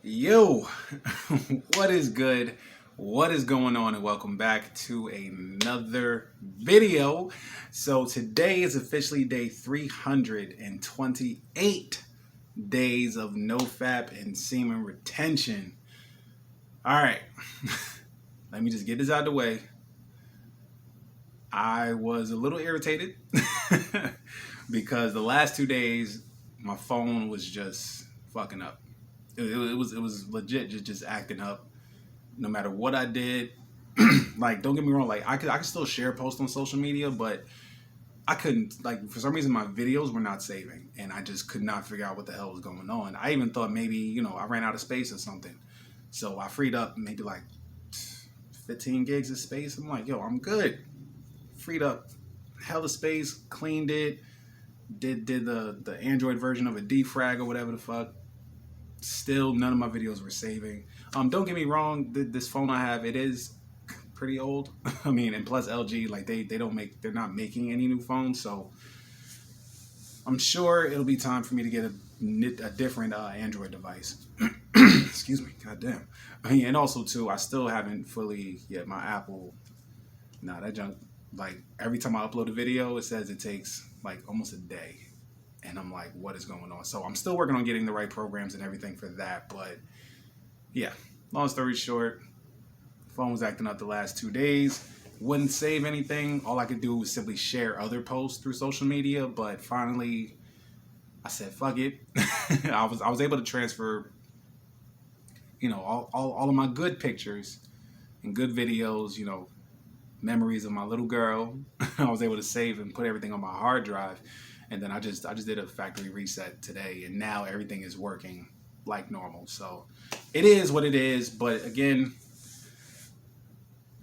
Yo, what is good? What is going on? And welcome back to another video. So today is officially day 328 days of no fap and semen retention. All right, let me just get this out of the way. I was a little irritated because the last 2 days my phone was just fucking up. It was legit just acting up. No matter what I did, like don't get me wrong, like I could still share posts on social media, but I couldn't, like, for some reason my videos were not saving, and I just could not figure out what the hell was going on. I even thought maybe I ran out of space or something, so I freed up maybe like 15 gigs of space. I'm like, yo, I'm good. Freed up hella space, cleaned it, did the Android version of a defrag or whatever the fuck. Still, none of my videos were saving. Don't get me wrong, this phone I have, it is pretty old. I mean, and plus LG, like they're not making any new phones, so I'm sure it'll be time for me to get a different Android device. Excuse me, goddamn. I mean, and also too, I still haven't fully yet my Apple. Nah, that junk. Like every time I upload a video, it says it takes like almost a day. And I'm like, what is going on? So I'm still working on getting the right programs and everything for that. But yeah, long story short, phone was acting up the last 2 days. Wouldn't save anything. All I could do was simply share other posts through social media. But finally, I said, fuck it. I was able to transfer, all of my good pictures and good videos, memories of my little girl. I was able to save and put everything on my hard drive. And then I just did a factory reset today, and now everything is working like normal. So it is what it is. But again,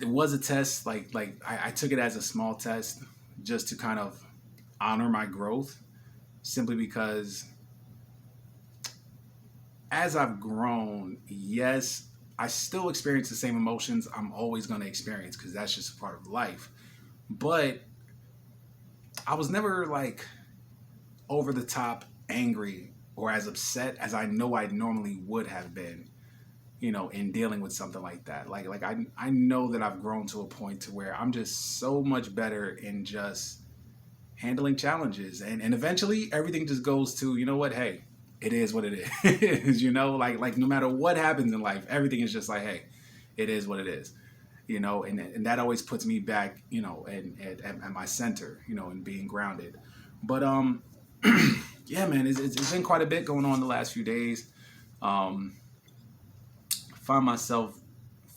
it was a test. Like I took it as a small test just to kind of honor my growth, simply because as I've grown, yes, I still experience the same emotions I'm always going to experience because that's just a part of life. But I was never like over the top angry or as upset as I know I normally would have been, in dealing with something like that. Like I know that I've grown to a point to where I'm just so much better in just handling challenges, and eventually everything just goes to, you know what, hey, it is what it is. Like no matter what happens in life, everything is just like, hey, it is what it is. And that always puts me back, at my center, and being grounded. But yeah, man, it's been quite a bit going on the last few days. I find myself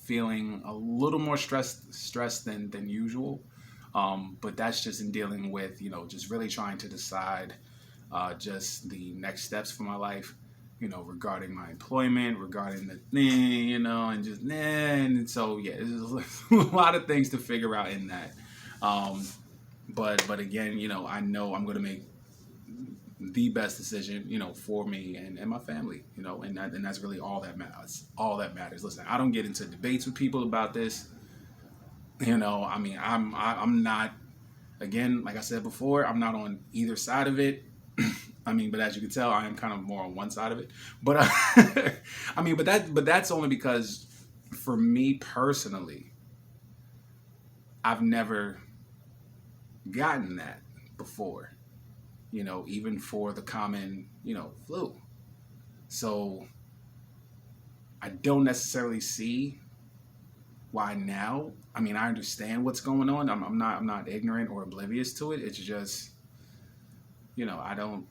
feeling a little more stressed than usual. But that's just in dealing with, just really trying to decide just the next steps for my life, regarding my employment, regarding the thing, and just, and so, yeah, there's a lot of things to figure out in that. But again, I know I'm going to make the best decision, for me and my family, and that's really all that matters. All that matters. Listen, I don't get into debates with people about this. I mean, I'm not, again, like I said before, I'm not on either side of it. I mean, but as you can tell, I am kind of more on one side of it. But I mean, but that's only because for me personally, I've never gotten that before. Even for the common, flu. So I don't necessarily see why now. I mean, I understand what's going on. I'm not ignorant or oblivious to it. It's just, I don't.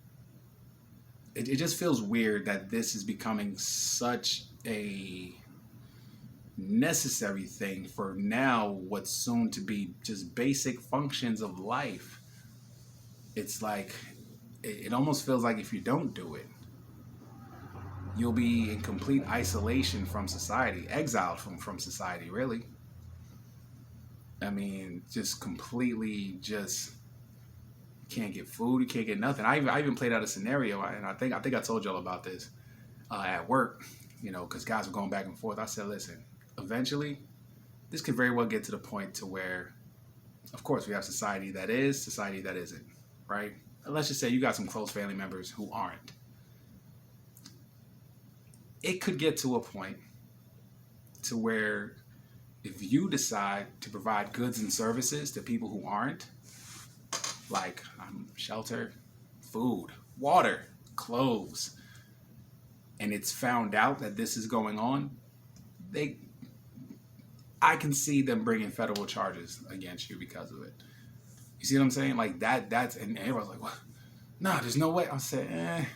It just feels weird that this is becoming such a necessary thing for now what's soon to be just basic functions of life. It's like, it almost feels like if you don't do it, you'll be in complete isolation from society, exiled from society, really. I mean, just completely just can't get food, you can't get nothing. I even played out a scenario, and I think I told y'all about this at work, because guys were going back and forth. I said, listen, eventually, this could very well get to the point to where, of course, we have society that is, society that isn't, right? Let's just say you got some close family members who aren't. it could get to a point to where if you decide to provide goods and services to people who aren't, like shelter, food, water, clothes, and it's found out that this is going on, I can see them bringing federal charges against you because of it. You see what I'm saying? Like that's, and everyone's like, what? Nah, there's no way. I'm saying,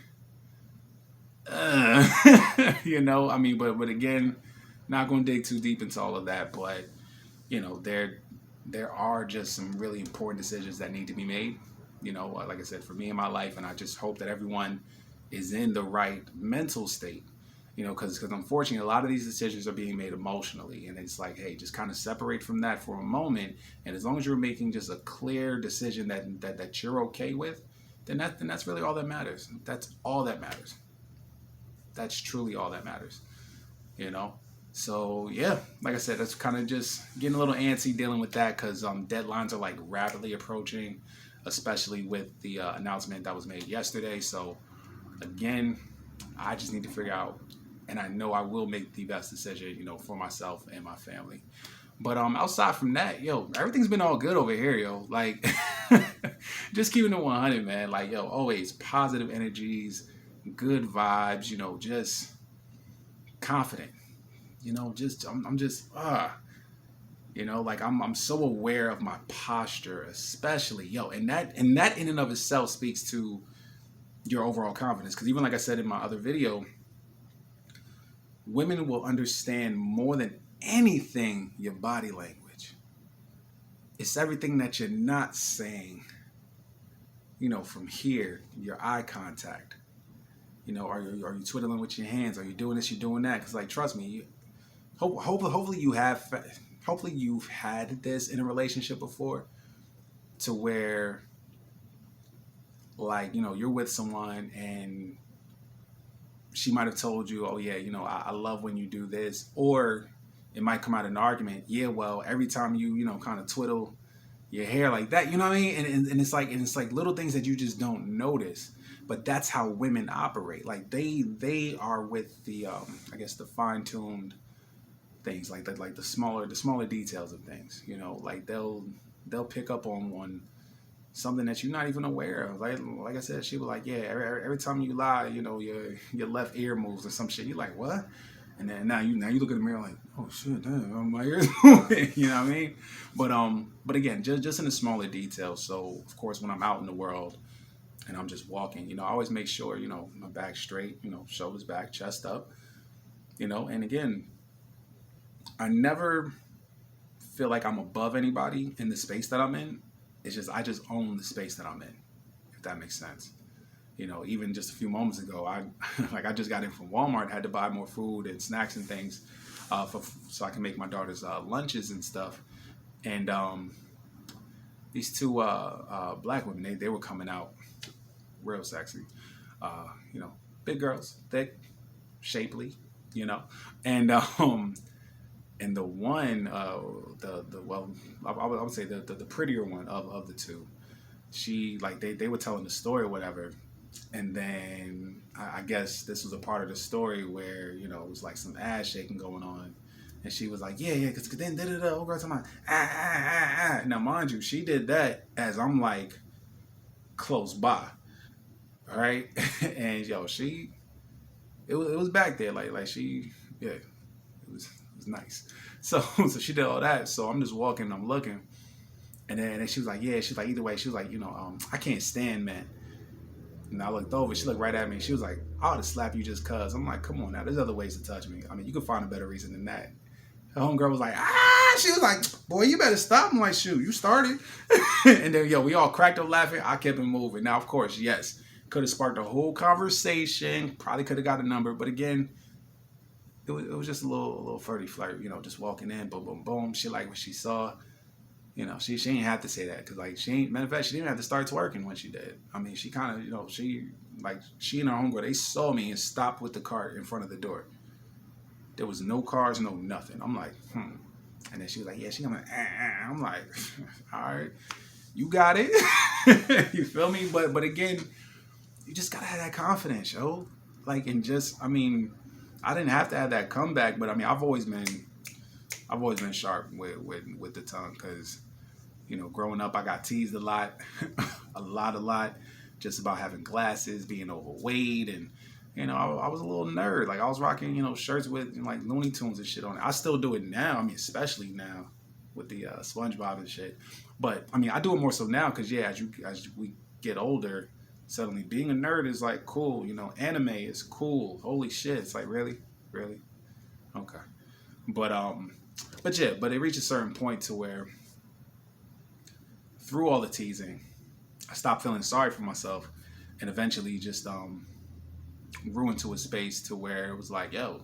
you know, I mean, but again, not going to dig too deep into all of that, but you know, there are just some really important decisions that need to be made. You know, like I said, for me in my life, and I just hope that everyone is in the right mental state. You know, because unfortunately, a lot of these decisions are being made emotionally, and it's like, hey, just kind of separate from that for a moment, and as long as you're making just a clear decision that you're okay with, then that's really all that matters. That's all that matters. That's truly all that matters. You know. So yeah, like I said, that's kind of just getting a little antsy dealing with that because deadlines are like rapidly approaching, especially with the announcement that was made yesterday. So again, I just need to figure out, and I know I will make the best decision, you know, for myself and my family. But outside from that, yo, everything's been all good over here, yo. Like, just keeping it 100, man. Like, yo, always positive energies, good vibes, you know, just confident. You know, just I'm just you know, like I'm so aware of my posture, especially, yo, and that in and of itself speaks to your overall confidence. Because even like I said in my other video, women will understand more than anything your body language. It's everything that you're not saying. You know, from here, your eye contact. You know, are you twiddling with your hands? Are you doing this? You doing that? Because like, trust me, hopefully you've had this in a relationship before, to where, like, you know, you're with someone and she might have told you, oh yeah, you know, I love when you do this, or it might come out in an argument, yeah, well, every time you know, kind of twiddle your hair like that, you know what I mean? And it's like little things that you just don't notice, but that's how women operate. Like they are with the I guess the fine-tuned things, like that, like the smaller details of things, you know, like they'll pick up on something that you're not even aware of. Like I said, she was like, yeah, every time you lie, you know, your left ear moves or some shit. You're like, what? And then now you look in the mirror like, oh shit, damn, my ears moving. You know what I mean? But again, just in the smaller details. So of course, when I'm out in the world and I'm just walking, you know, I always make sure, you know, my back straight, you know, shoulders back, chest up, you know. And again, I never feel like I'm above anybody in the space that I'm in. It's just, I just own the space that I'm in, if that makes sense. You know, even just a few moments ago, I just got in from Walmart, had to buy more food and snacks and things so I can make my daughter's lunches and stuff. And these two black women, they were coming out real sexy. You know, big girls, thick, shapely, you know. And the one, well, I would say the prettier one of the two, she, like, they were telling the story or whatever, and then I guess this was a part of the story where, you know, it was like some ass shaking going on, and she was like, yeah, because then old girl talking about Now, mind you, she did that as I'm like close by, all right, and yo, it was back there, like she, yeah, it was nice. So she did all that. So I'm just walking, I'm looking, and then she was like, yeah, she's like, either way, she was like, you know, I can't stand men. And I looked over, she looked right at me, she was like, I ought to slap you just cuz. I'm like, come on now, there's other ways to touch me. I mean, you can find a better reason than that. Her homegirl was like, she was like, boy, you better stop. I'm like, shoot, you started. And then, yo, we all cracked up laughing. I kept it moving. Now, of course, yes, could have sparked a whole conversation, probably could have got a number, but again, it was just a little flirty flirt, you know, just walking in, boom, boom, boom. She liked what she saw. You know, she ain't have to say that, because, like, matter of fact, she didn't have to start twerking when she did. I mean, she kind of, you know, she and her homegirl, they saw me and stopped with the cart in front of the door. There was no cars, no nothing. I'm like, And then she was like, yeah, she coming, I'm like, all right, you got it. You feel me? But again, you just gotta have that confidence, yo. Like, and just, I mean, I didn't have to have that comeback, but I mean, I've always been sharp with the tongue, because you know, growing up, I got teased a lot, a lot, just about having glasses, being overweight, and you know, I was a little nerd. Like I was rocking, you know, shirts with like Looney Tunes and shit on it. I still do it now. I mean, especially now with the SpongeBob and shit. But I mean, I do it more so now because yeah, as we get older, suddenly being a nerd is like cool. You know, anime is cool. Holy shit! It's like really, okay. But yeah, but it reached a certain point to where through all the teasing, I stopped feeling sorry for myself, and eventually just grew into a space to where it was like, yo,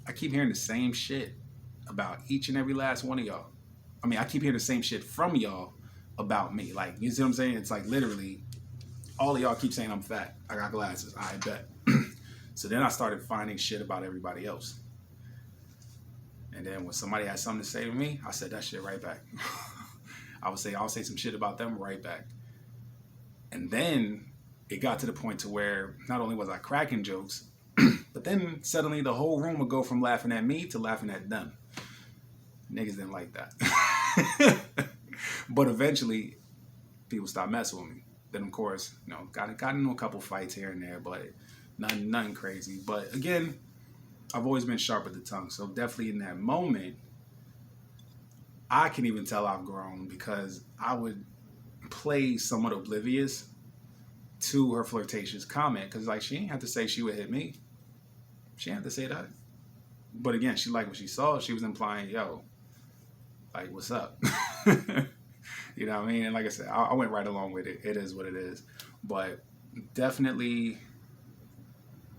I keep hearing the same shit about each and every last one of y'all. I mean, I keep hearing the same shit from y'all about me. Like, you see what I'm saying? It's like literally all of y'all keep saying I'm fat. I got glasses. I bet. So then I started finding shit about everybody else. And then when somebody had something to say to me, I said that shit right back. I'll say some shit about them right back. And then it got to the point to where not only was I cracking jokes, but then suddenly the whole room would go from laughing at me to laughing at them. Niggas didn't like that. But eventually, people stopped messing with me. Then, of course, you know, got into a couple fights here and there, but nothing crazy. But again, I've always been sharp with the tongue. So definitely in that moment, I can even tell I've grown because I would play somewhat oblivious to her flirtatious comment. Because, like, she didn't have to say she would hit me. She didn't have to say that. But again, she liked what she saw. She was implying, yo, like, what's up? You know what I mean? And like I said, I went right along with it. It is what it is. But definitely,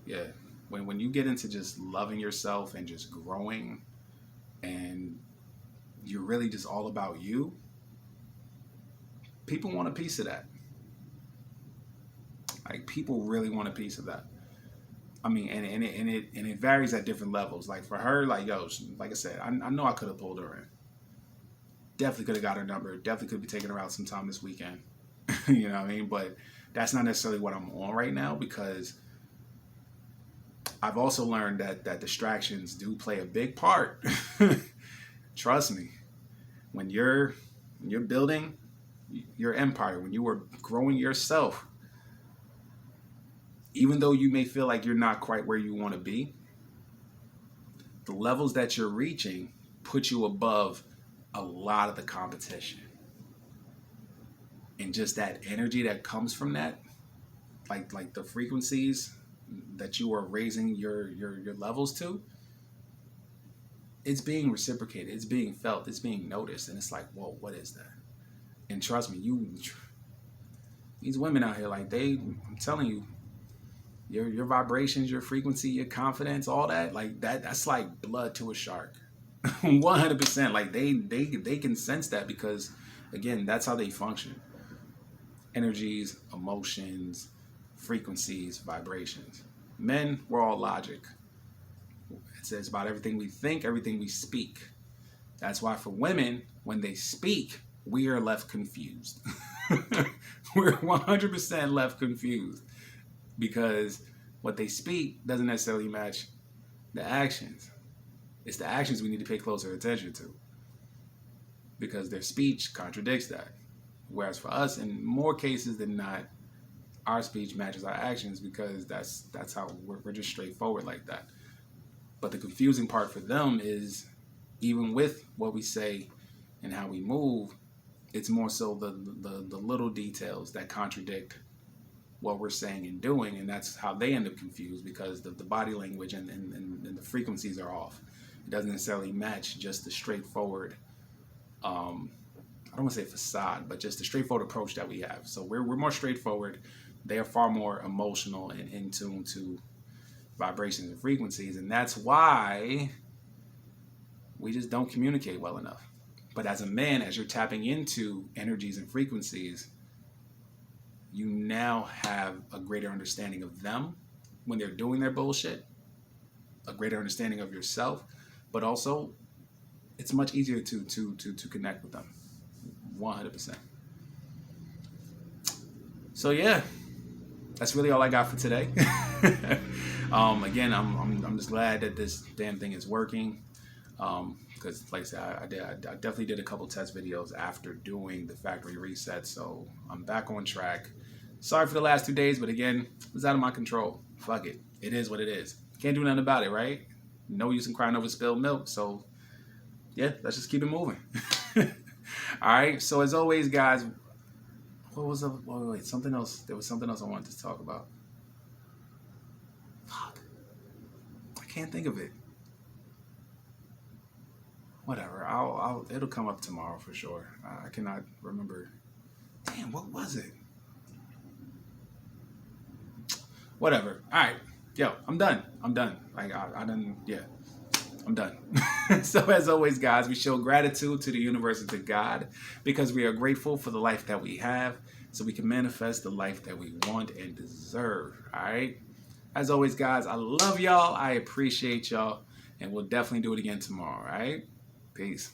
yeah, when you get into just loving yourself and just growing and you're really just all about you, people want a piece of that. Like, people really want a piece of that. I mean, and it varies at different levels. Like for her, like, yo, like I said, I know I could have pulled her in. Definitely could have got her number. Definitely could be taking her out sometime this weekend. You know what I mean? But that's not necessarily what I'm on right now, because I've also learned that distractions do play a big part. Trust me. When you're building your empire, when you are growing yourself, even though you may feel like you're not quite where you want to be, the levels that you're reaching put you above a lot of the competition. And just that energy that comes from that, like the frequencies that you are raising your levels to, it's being reciprocated, it's being felt, it's being noticed, and it's like, whoa, what is that? And trust me, these women out here, like I'm telling you, your vibrations, your frequency, your confidence, all that, like that's like blood to a shark. 100%. Like they can sense that, because again, that's how they function. Energies, emotions, frequencies, vibrations. Men, we're all logic. It says about everything we think, everything we speak. That's why for women, when they speak, we are left confused. We're 100% left confused, because what they speak doesn't necessarily match the actions. It's the actions we need to pay closer attention to, because their speech contradicts that. Whereas for us, in more cases than not, our speech matches our actions, because that's how we're just straightforward like that. But the confusing part for them is, even with what we say and how we move, it's more so the little details that contradict what we're saying and doing, and that's how they end up confused, because the body language and the frequencies are off. It doesn't necessarily match just the straightforward, I don't want to say facade, but just the straightforward approach that we have. So we're more straightforward. They are far more emotional and in tune to vibrations and frequencies, and that's why we just don't communicate well enough. But as a man, as you're tapping into energies and frequencies, you now have a greater understanding of them when they're doing their bullshit, a greater understanding of yourself, but also it's much easier to connect with them. 100%. So yeah, that's really all I got for today. Again, I'm I'm just glad that this damn thing is working. Because like I said, I definitely did a couple test videos after doing the factory reset, so I'm back on track. Sorry for the last 2 days, but again, it was out of my control. Fuck it. It is what it is. Can't do nothing about it, right? No use in crying over spilled milk, so yeah, let's just keep it moving. Alright, so as always, guys, what was wait, something else. There was something else I wanted to talk about. Fuck. I can't think of it. Whatever. It'll come up tomorrow for sure. I cannot remember. Damn, what was it? Whatever. All right. Yo, I'm done. Like I done. Yeah, I'm done. So as always, guys, we show gratitude to the universe and to God because we are grateful for the life that we have, so we can manifest the life that we want and deserve. All right. As always, guys, I love y'all. I appreciate y'all, and we'll definitely do it again tomorrow. All right. Peace.